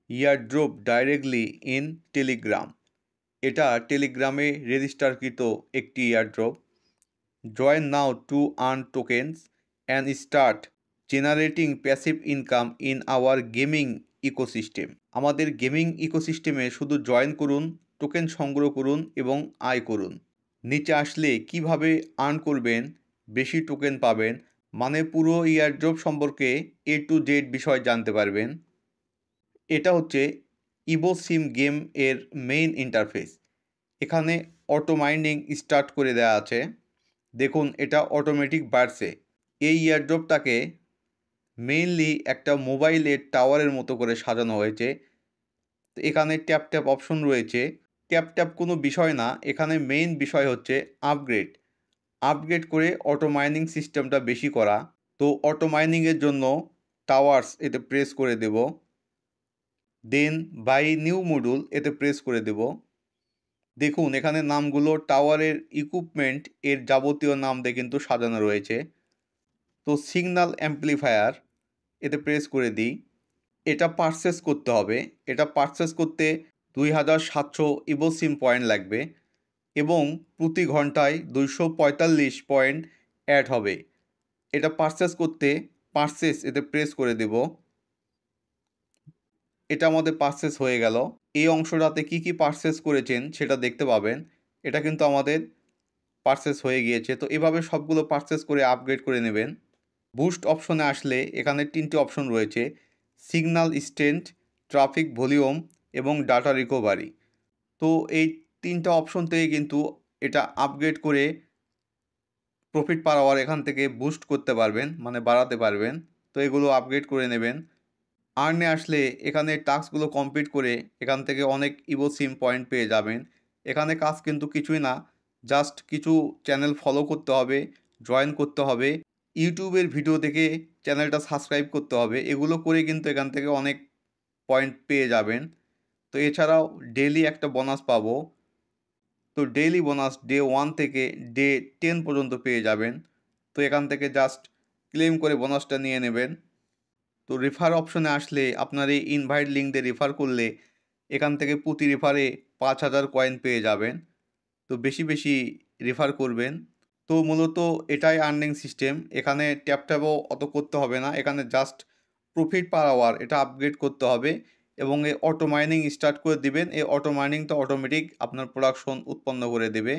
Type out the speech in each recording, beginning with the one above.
Airdrop directly in Telegram. এটা টেলিগ্রামে রেজিস্টারকৃত একটি airdrop. Join now to earn tokens and start generating passive income in our gaming ecosystem. আমাদের gaming ইকোসিস্টেমে শুধু join করুন, টোকেন সংগ্রহ করুন এবং আয় করুন। নিচে আসলে কিভাবে আর্ন করবেন, বেশি টোকেন পাবেন, মানে পুরো ইয়ারড্রপ সম্পর্কে A to Z বিষয় জানতে পারবেন। এটা হচ্ছে ইভোসিম গেম এর মেইন ইন্টারফেস। এখানে অটো মাইনিং স্টার্ট করে দেওয়া আছে। দেখুন এটা অটোমেটিক বাড়ছে। এই ইয়ারড্রপটাকে মেইনলি একটা মোবাইলের টাওয়ারের মতো করে সাজানো হয়েছে। তো এখানে ট্যাপ ট্যাপ অপশন রয়েছে। ট্যাপ ট্যাপ কোনো বিষয় না, এখানে মেইন বিষয় হচ্ছে আপগ্রেড করে অটো মাইনিং সিস্টেমটা বেশি করা। তো অটো মাইনিংয়ের জন্য টাওয়ার্স এতে প্রেস করে দেব, দেন বাই নিউ মডুল এতে প্রেস করে দেব। দেখুন এখানে নামগুলো টাওয়ারের ইকুইপমেন্ট এর যাবতীয় নাম দিয়ে কিন্তু সাজানো রয়েছে। তো সিগন্যাল অ্যাম্প্লিফায়ার এতে প্রেস করে দিই। এটা পারচেস করতে হবে। এটা পারচেস করতে 2700 ইভোসিম পয়েন্ট লাগবে এবং প্রতি ঘন্টায় 245 পয়েন্ট অ্যাড হবে। এটা পারচেস করতে পারচেস এতে প্রেস করে দেব। এটা আমাদের পারচেস হয়ে গেল। এই অংশটাতে কি কি পারচেস করেছেন সেটা দেখতে পাবেন। এটা কিন্তু আমাদের পারচেস হয়ে গিয়েছে। তো এভাবে সবগুলো পারচেস করে আপগ্রেড করে নেবেন। বুস্ট অপশনে আসলে এখানে 3টে অপশন রয়েছে: সিগন্যাল স্ট্রেংথ, ট্রাফিক ভলিউম এবং ডাটা রিকভারি। তো এই 3টা অপশন থেকে কিন্তু এটা আপগ্রেড করে প্রফিট পার আওয়ার এখান থেকে বুস্ট করতে পারবেন, মানে বাড়াতে পারবেন। তো এগুলো আপগ্রেড করে নেবেন। আর্নে আসলে এখানে টাস্কগুলো কমপ্লিট করে এখান থেকে অনেক ইভোসিম পয়েন্ট পেয়ে যাবেন। এখানে কাজ কিন্তু কিছুই না, জাস্ট কিছু চ্যানেল ফলো করতে হবে, জয়েন করতে হবে, ইউটিউবের ভিডিও দেখে চ্যানেলটা সাবস্ক্রাইব করতে হবে। এগুলো করে কিন্তু এখান থেকে অনেক পয়েন্ট পেয়ে যাবেন। তো এছাড়াও ডেইলি একটা বোনাস পাবো। তো ডেইলি বোনাস ডে 1 থেকে ডে 10 পর্যন্ত পেয়ে যাবেন। তো এখান থেকে জাস্ট ক্লেম করে বোনাসটা নিয়ে নেবেন। তো রেফার অপশনে আসলে আপনার এই ইনভাইট লিঙ্ক দিয়ে রেফার করলে এখান থেকে প্রতি রেফারে 5000 কয়েন পেয়ে যাবেন। তো বেশি বেশি রেফার করবেন। তো মূলত এটাই আর্নিং সিস্টেম। এখানে ট্যাপ ট্যাপও অত করতে হবে না, এখানে জাস্ট প্রফিট পার আওয়ার এটা আপগ্রেড করতে হবে এবং এই অটো মাইনিং স্টার্ট করে দিবেন। এই অটো মাইনিংটা অটোমেটিক আপনার প্রোডাকশন উৎপন্ন করে দেবে।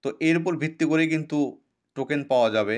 তো এর উপর ভিত্তি করে কিন্তু টোকেন পাওয়া যাবে।